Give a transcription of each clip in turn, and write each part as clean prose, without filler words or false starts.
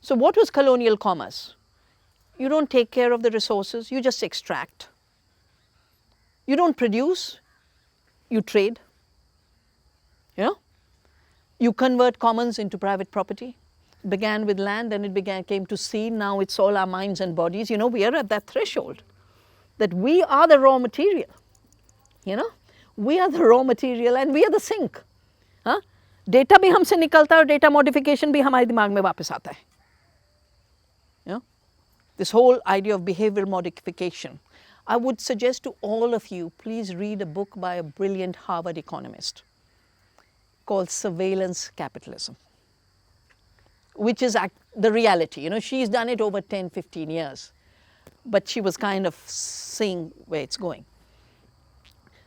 So what was colonial commerce? You don't take care of the resources, you just extract. You don't produce, you trade. You know? You convert commons into private property. It began with land, and it came to sea. Now it's all our minds and bodies. You know, we are at that threshold that we are the raw material. You know, we are the raw material and we are the sink. हाँ? Data भी हमसे निकलता है और data modification भी हमारे दिमाग में वापस आता है. You know, this whole idea of behavioral modification. I would suggest to all of you, please read a book by a brilliant Harvard economist called Surveillance Capitalism, which is the reality. You know, she's done it over 10, 15 years, but she was kind of seeing where it's going.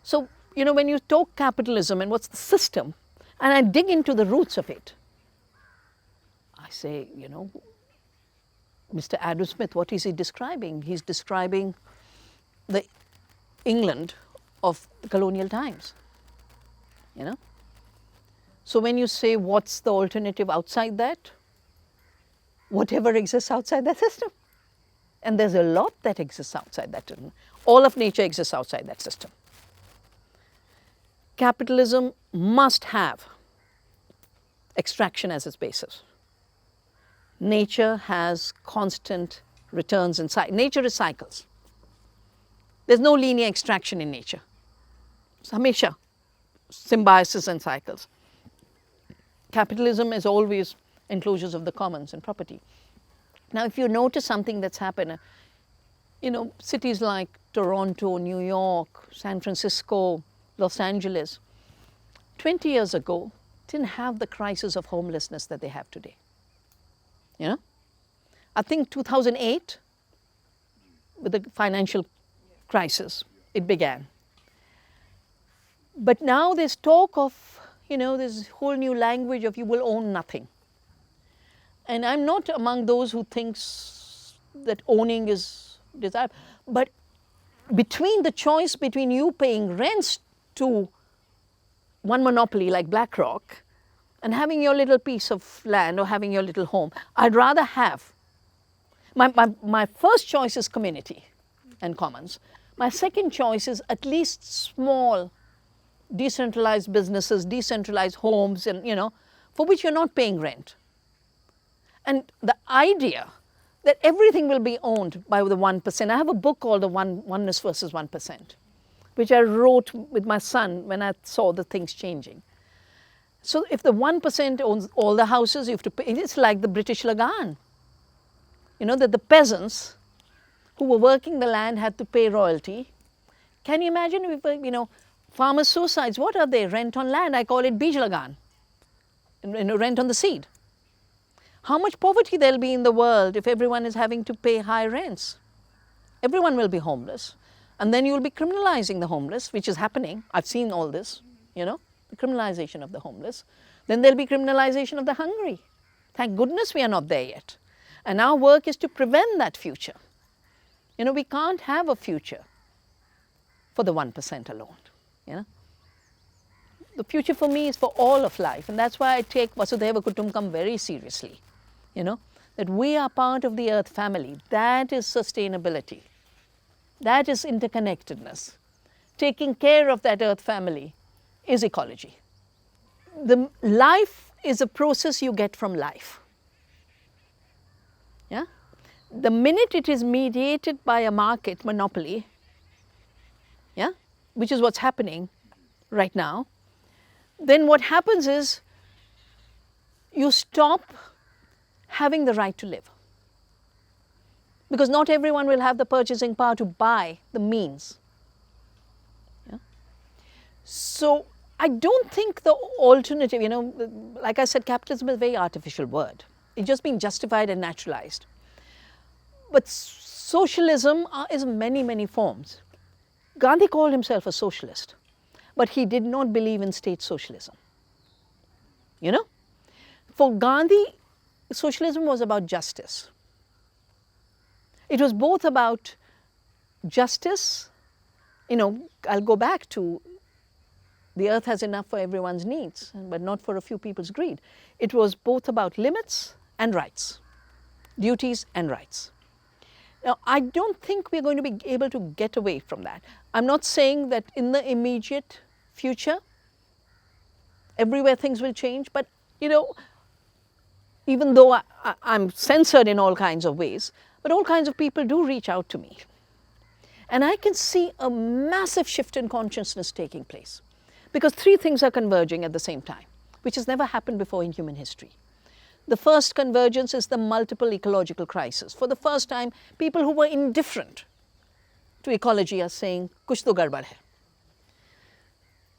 So, you know, when you talk capitalism and what's the system, and I dig into the roots of it, I say, you know, Mr. Adam Smith, what is he describing? He's describing the England of the colonial times, you know. So when you say what's the alternative outside that, whatever exists outside that system. And there's a lot that exists outside that system. All of nature exists outside that system. Capitalism must have extraction as its basis. Nature has constant returns in cycles. Nature is cycles. There's no linear extraction in nature. It's hamisha symbiosis and cycles. Capitalism is always enclosures of the commons and property. Now, if you notice something that's happened, you know, cities like Toronto, New York, San Francisco, Los Angeles, 20 years ago didn't have the crisis of homelessness that they have today. You know, I think 2008, with the financial crisis, it began. But now there's talk of, you know, this whole new language of you will own nothing. And I'm not among those who thinks that owning is desirable. But between the choice between you paying rents to one monopoly like BlackRock and having your little piece of land or having your little home, I'd rather have, my first choice is community and commons. My second choice is at least small decentralized businesses, decentralized homes, and, you know, for which you're not paying rent. And the idea that everything will be owned by the 1%. I have a book called The Oneness versus 1%, which I wrote with my son when I saw the things changing. So if the 1% owns all the houses, you have to pay. It's like the British Lagan. You know, that the peasants who were working the land had to pay royalty. Can you imagine if, you know, farmers' suicides, what are they? Rent on land. I call it Bij Lagan, you know, rent on the seed. How much poverty there'll be in the world if everyone is having to pay high rents? Everyone will be homeless. And then you'll be criminalizing the homeless, which is happening. I've seen all this, you know, the criminalization of the homeless. Then there'll be criminalization of the hungry. Thank goodness we are not there yet. And our work is to prevent that future. You know, we can't have a future for the 1% alone, you know. The future for me is for all of life, and that's why I take Vasudhaiva Kutumbakam very seriously, you know, that we are part of the earth family. That is sustainability. That is interconnectedness. Taking care of that earth family is ecology. The life is a process you get from life. Yeah? The minute it is mediated by a market monopoly, yeah, which is what's happening right now, then what happens is you stop having the right to live. Because not everyone will have the purchasing power to buy the means. Yeah? So I don't think the alternative, you know, like I said, capitalism is a very artificial word. It's just been justified and naturalized. But socialism is many, many forms. Gandhi called himself a socialist, but he did not believe in state socialism. You know? For Gandhi, socialism was about justice. It was both about justice, you know, I'll go back to the earth has enough for everyone's needs, but not for a few people's greed. It was both about limits and rights. duties and rights. Now, I don't think we're going to be able to get away from that. I'm not saying that in the immediate future, everywhere things will change, but you know, even though I'm censored in all kinds of ways, but all kinds of people do reach out to me. And I can see a massive shift in consciousness taking place, because three things are converging at the same time, which has never happened before in human history. The first convergence is the multiple ecological crisis. For the first time, people who were indifferent to ecology are saying, kuch to gadbad hai.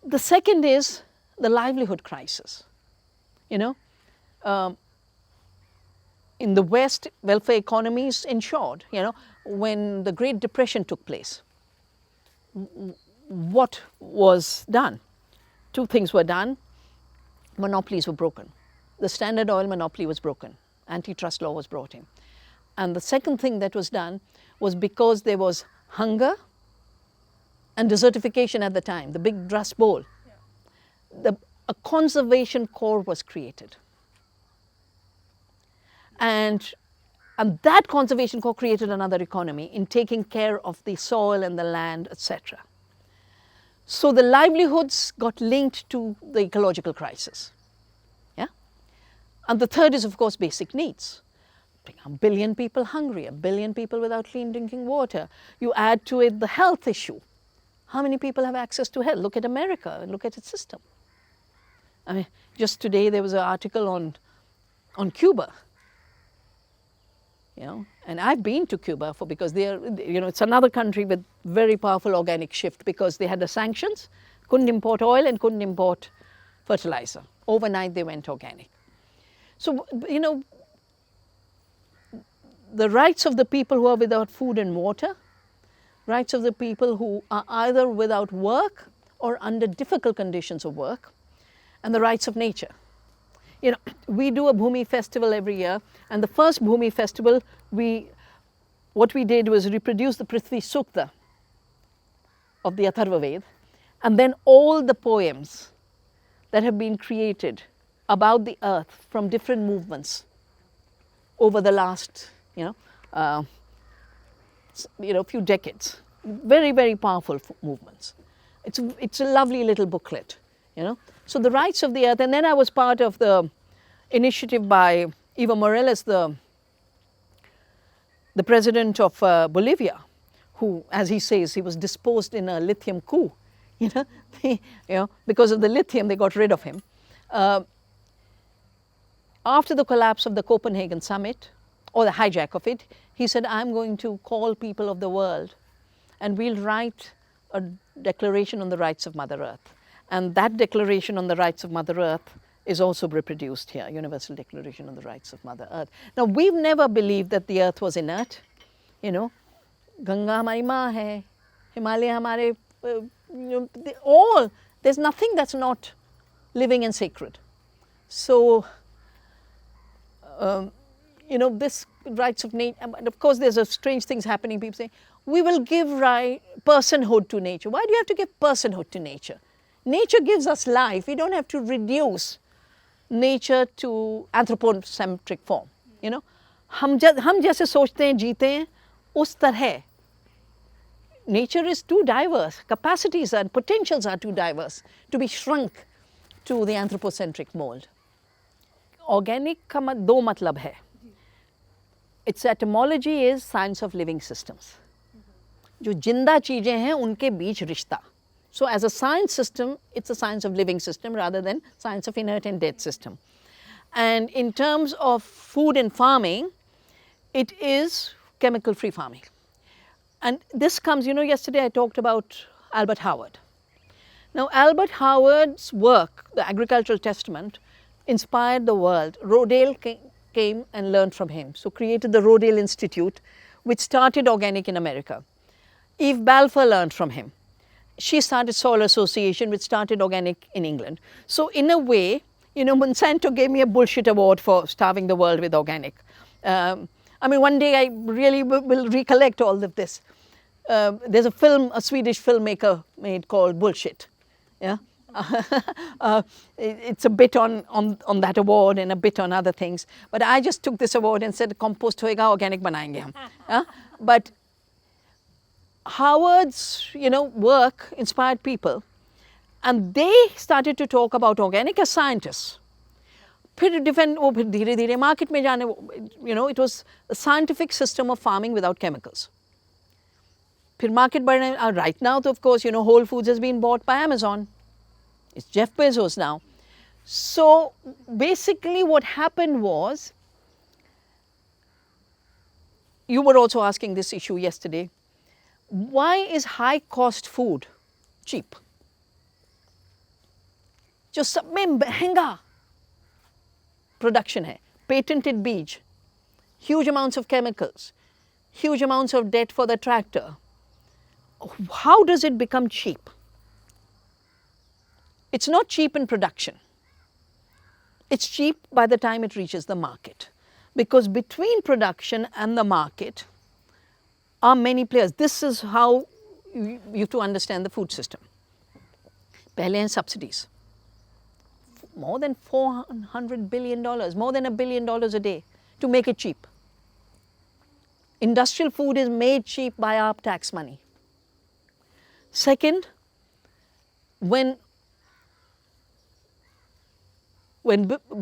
The second is the livelihood crisis. You know, in the West, welfare economies ensured, you know, when the Great Depression took place, what was done? Two things were done. Monopolies were broken. The Standard Oil monopoly was broken. Antitrust law was brought in. And the second thing that was done was, because there was hunger and desertification at the time, the big Dust Bowl, a conservation corps was created. And that conservation corps created another economy in taking care of the soil and the land, etc. So the livelihoods got linked to the ecological crisis. Yeah? And the third is, of course, basic needs. A billion people hungry, a billion people without clean drinking water. You add to it the health issue. How many people have access to health? Look at America and look at its system. I mean, just today there was an article on Cuba. You know, and I've been to Cuba because they're, you know, it's another country with very powerful organic shift, because they had the sanctions, couldn't import oil and couldn't import fertilizer. Overnight they went organic. So, you know, the rights of the people who are without food and water, rights of the people who are either without work or under difficult conditions of work, and the rights of nature. You know, we do a Bhumi festival every year, and the first Bhumi festival, what we did was reproduce the Prithvi Sukta of the Atharva Ved, and then all the poems that have been created about the earth from different movements over the last, few decades. Very, very powerful movements. It's a lovely little booklet, you know. So the rights of the earth, and then I was part of the initiative by Evo Morales, the president of Bolivia, who, as he says, he was disposed in a lithium coup. Because of the lithium, they got rid of him. After the collapse of the Copenhagen summit, or the hijack of it, he said, I'm going to call people of the world, and we'll write a declaration on the rights of Mother Earth. And that declaration on the rights of Mother Earth is also reproduced here, Universal Declaration on the Rights of Mother Earth. Now, we've never believed that the earth was inert, you know. Ganga hamari maa hai, Himalaya hamare, there's nothing that's not living and sacred. So, this rights of nature, and of course there's a strange things happening. People say, we will give personhood to nature. Why do you have to give personhood to nature? Nature gives us life. We don't have to reduce nature to anthropocentric form. You know, हम जैसे सोचते हैं जीते हैं उस तरह. Nature is too diverse. Capacities and potentials are too diverse to be shrunk to the anthropocentric mold. Organic का दो मतलब है. Its etymology is science of living systems. जो जिंदा चीजें हैं उनके बीच रिश्ता. So as a science system, it's a science of living system rather than science of inert and dead system. And in terms of food and farming, it is chemical-free farming. And this comes, yesterday I talked about Albert Howard. Now, Albert Howard's work, the Agricultural Testament, inspired the world. Rodale came and learned from him. So created the Rodale Institute, which started organic in America. Eve Balfour learned from him. She started Soil Association, which started organic in England. So in a way, Monsanto gave me a bullshit award for starving the world with organic. One day I really will recollect all of this. There's a film a Swedish filmmaker made called Bullshit. Yeah, It's a bit on that award and a bit on other things. But I just took this award and said, compost hoega, organic banayenge hum. But Howard's, work inspired people, and they started to talk about organic as scientists. फिर defend वो फिर धीरे धीरे market में जाने, it was a scientific system of farming without chemicals. फिर market बढ़ने, right now तो of course Whole Foods has been bought by Amazon. It's Jeff Bezos now. So basically what happened was, you were also asking this issue yesterday, why is high cost food cheap? जो सब में महंगा production hai, patented beej, huge amounts of chemicals, huge amounts of debt for the tractor. How does it become cheap? It's not cheap in production. It's cheap by the time it reaches the market, because between production and the market are many players. This is how you have to understand the food system. Pehle hain subsidies. More than $400 billion, more than $1 billion a day to make it cheap. Industrial food is made cheap by our tax money. Second, when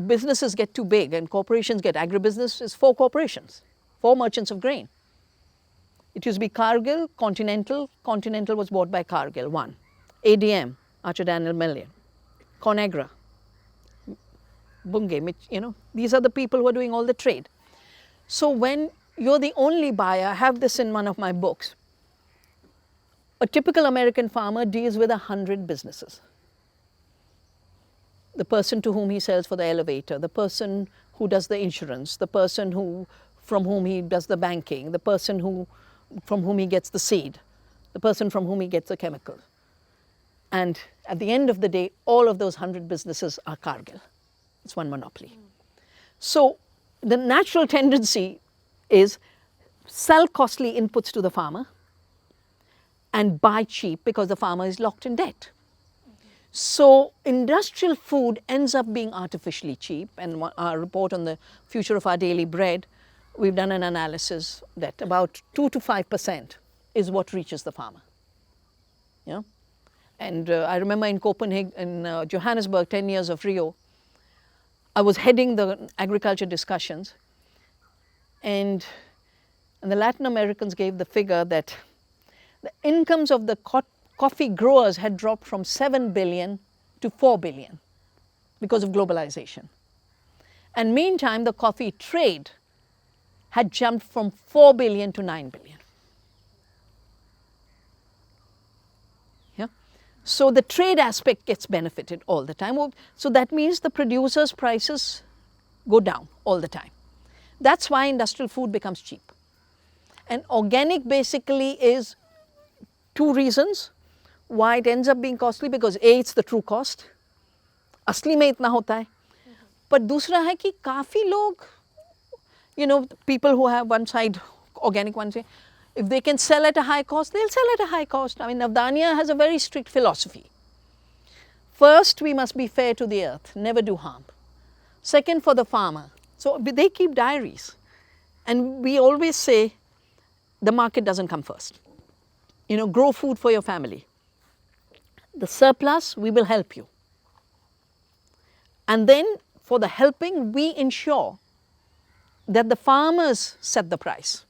businesses get too big and corporations get, agribusiness is 4 corporations, 4 merchants of grain. It used to be Cargill, Continental was bought by Cargill, 1. ADM, Archer Daniel Million, Conagra, Bunge, these are the people who are doing all the trade. So when you're the only buyer, I have this in one of my books, a typical American farmer deals with 100 businesses. The person to whom he sells for the elevator, the person who does the insurance, the person from whom he does the banking, the person from whom he gets the seed, the person from whom he gets the chemical. And at the end of the day, all of those 100 businesses are Cargill. It's one monopoly. So the natural tendency is sell costly inputs to the farmer and buy cheap because the farmer is locked in debt. So industrial food ends up being artificially cheap, and our report on the future of our daily bread, we've done an analysis that about 2 to 5% is what reaches the farmer. And I remember in Copenhagen, in Johannesburg, 10 years of Rio, I was heading the agriculture discussions, and the Latin Americans gave the figure that the incomes of the coffee growers had dropped from 7 billion to 4 billion because of globalization. And meantime, the coffee trade had jumped from 4 billion to 9 billion. So the trade aspect gets benefited all the time. So that means the producers' prices go down all the time. That's why industrial food becomes cheap. And organic basically is 2 reasons why it ends up being costly, because A, it's the true cost. असली में इतना होता है. पर दूसरा है कि काफ़ी लोग, people who have one side organic, one side, if they can sell at a high cost, they'll sell at a high cost. I mean, Navdanya has a very strict philosophy. First, we must be fair to the earth, never do harm. Second, for the farmer. So they keep diaries. And we always say, the market doesn't come first. Grow food for your family. The surplus, we will help you. And then, for the helping, we ensure that the farmers set the price.